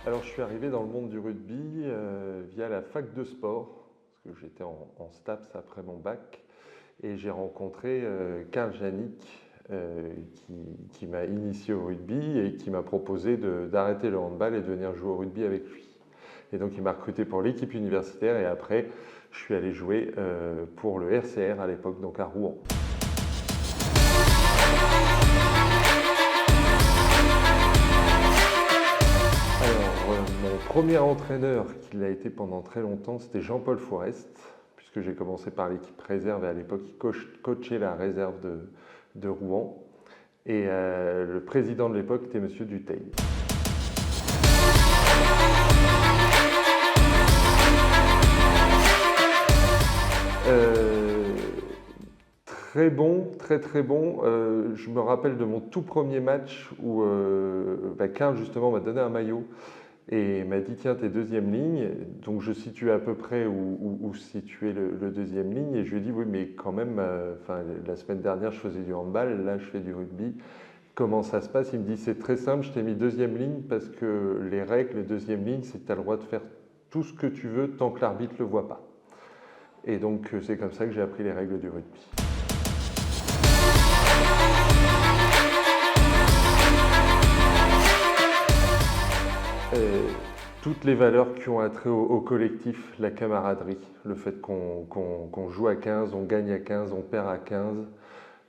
Alors, je suis arrivé dans le monde du rugby via la fac de sport, parce que j'étais en STAPS après mon bac, et j'ai rencontré Karl Janik, qui m'a initié au rugby et qui m'a proposé d'arrêter le handball et de venir jouer au rugby avec lui. Et donc, il m'a recruté pour l'équipe universitaire, et après, je suis allé jouer pour le RCR à l'époque, donc à Rouen. Mon premier entraîneur, qui l'a été pendant très longtemps, c'était Jean-Paul Forest, puisque j'ai commencé par l'équipe réserve et à l'époque il coachait la réserve de Rouen. Et le président de l'époque était Monsieur Dutheil. Très bon, très bon. Je me rappelle de mon tout premier match où Karl justement m'a donné un maillot et m'a dit tiens, t'es deuxième ligne. Donc je situais à peu près où situait le deuxième ligne et je lui ai dit oui mais quand même, la semaine dernière je faisais du handball, là je fais du rugby. Comment ça se passe? Il me dit c'est très simple, je t'ai mis deuxième ligne parce que les règles de deuxième ligne c'est que tu as le droit de faire tout ce que tu veux tant que l'arbitre ne le voit pas. Et donc c'est comme ça que j'ai appris les règles du rugby. Toutes les valeurs qui ont attrait au collectif, la camaraderie, le fait qu'on joue à 15, on gagne à 15, on perd à 15,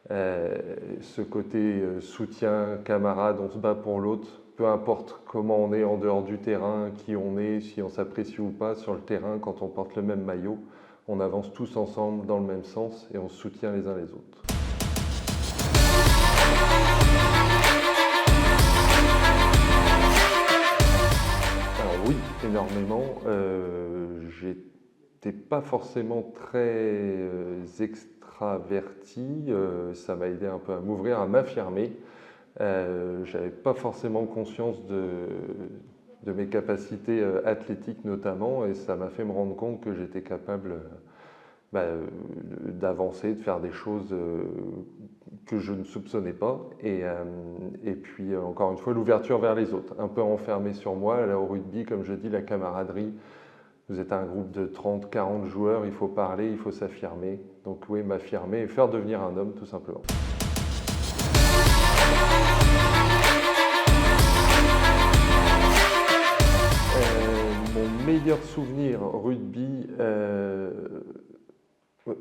ce côté soutien, camarade, on se bat pour l'autre, peu importe comment on est en dehors du terrain, qui on est, si on s'apprécie ou pas, sur le terrain, quand on porte le même maillot, on avance tous ensemble dans le même sens et on se soutient les uns les autres. Oui, énormément. J'étais pas forcément très extraverti. Ça m'a aidé un peu à m'ouvrir, à m'affirmer. J'avais pas forcément conscience de mes capacités athlétiques notamment, et ça m'a fait me rendre compte que j'étais capable d'avancer, de faire des choses que je ne soupçonnais pas. Et puis, encore une fois, l'ouverture vers les autres, un peu enfermé sur moi. Là, au rugby, comme je dis, la camaraderie. Vous êtes un groupe de 30, 40 joueurs, il faut parler, il faut s'affirmer. Donc oui, m'affirmer et faire devenir un homme, tout simplement. Mon meilleur souvenir rugby,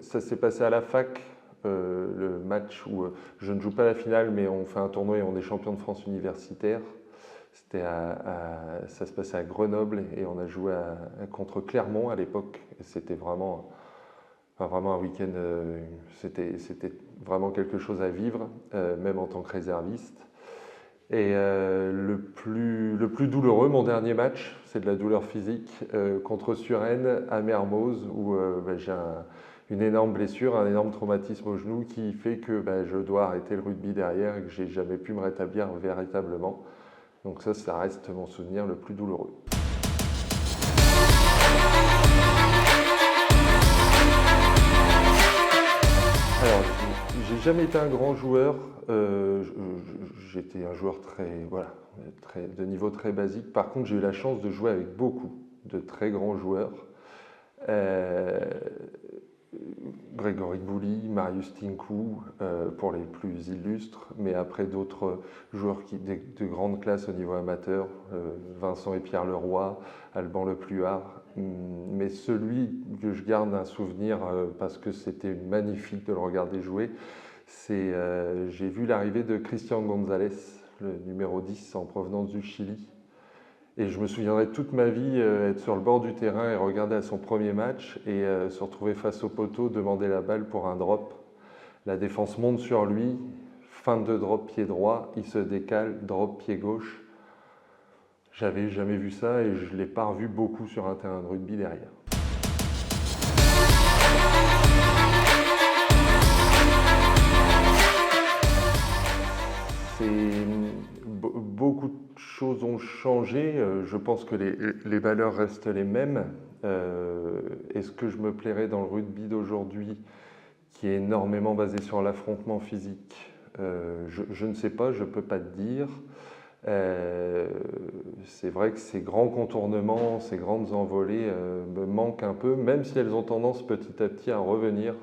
ça s'est passé à la fac, le match où je ne joue pas la finale, mais on fait un tournoi et on est champion de France universitaire. Ça se passait à Grenoble et on a joué contre Clermont à l'époque. C'était vraiment un week-end, c'était vraiment quelque chose à vivre, même en tant que réserviste. Et le plus douloureux, mon dernier match, c'est de la douleur physique contre Suresnes à Mermoz, où j'ai une énorme blessure, un énorme traumatisme au genou qui fait que je dois arrêter le rugby derrière et que j'ai jamais pu me rétablir véritablement. Donc ça reste mon souvenir le plus douloureux. Alors, j'ai jamais été un grand joueur. J'étais un joueur de niveau très basique. Par contre, j'ai eu la chance de jouer avec beaucoup de très grands joueurs. Grégory Boully, Marius Tinkou, pour les plus illustres, mais après d'autres joueurs de grande classe au niveau amateur, Vincent et Pierre Leroy, Alban Lepluard. Mais celui que je garde un souvenir, parce que c'était magnifique de le regarder jouer, j'ai vu l'arrivée de Christian González, le numéro 10 en provenance du Chili. Et je me souviendrai toute ma vie être sur le bord du terrain et regarder à son premier match et se retrouver face au poteau, demander la balle pour un drop. La défense monte sur lui, fin de drop pied droit, il se décale, drop pied gauche. J'avais jamais vu ça et je ne l'ai pas revu beaucoup sur un terrain de rugby derrière. Beaucoup de choses ont changé. Je pense que les valeurs restent les mêmes. Est-ce que je me plairais dans le rugby d'aujourd'hui, qui est énormément basé sur l'affrontement physique? Je ne sais pas, je ne peux pas te dire. C'est vrai que ces grands contournements, ces grandes envolées me manquent un peu, même si elles ont tendance petit à petit à revenir,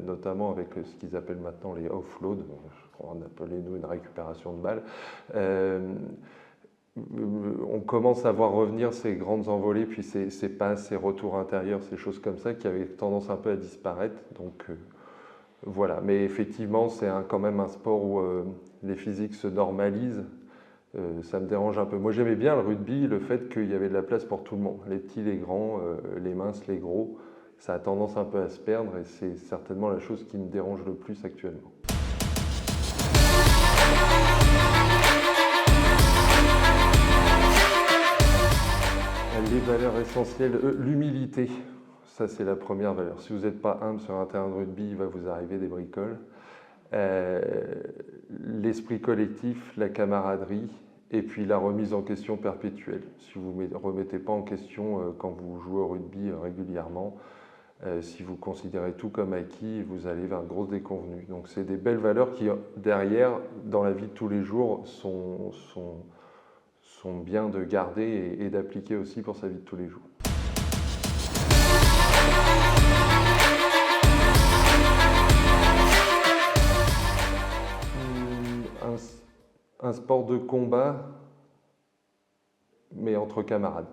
notamment avec ce qu'ils appellent maintenant les offloads, je crois qu'on appelait nous une récupération de balles. On commence à voir revenir ces grandes envolées, puis ces passes, ces retours intérieurs, ces choses comme ça qui avaient tendance un peu à disparaître. Donc voilà, mais effectivement c'est quand même un sport où les physiques se normalisent. Ça me dérange un peu. Moi j'aimais bien le rugby, le fait qu'il y avait de la place pour tout le monde, les petits, les grands, les minces, les gros. Ça a tendance un peu à se perdre et c'est certainement la chose qui me dérange le plus actuellement. Les valeurs essentielles, l'humilité, ça c'est la première valeur. Si vous n'êtes pas humble sur un terrain de rugby, il va vous arriver des bricoles. L'esprit collectif, la camaraderie et puis la remise en question perpétuelle. Si vous ne remettez pas en question quand vous jouez au rugby régulièrement, si vous considérez tout comme acquis, vous allez vers une grosse déconvenue. Donc c'est des belles valeurs qui, derrière, dans la vie de tous les jours, sont bien de garder et d'appliquer aussi pour sa vie de tous les jours. Un sport de combat, mais entre camarades.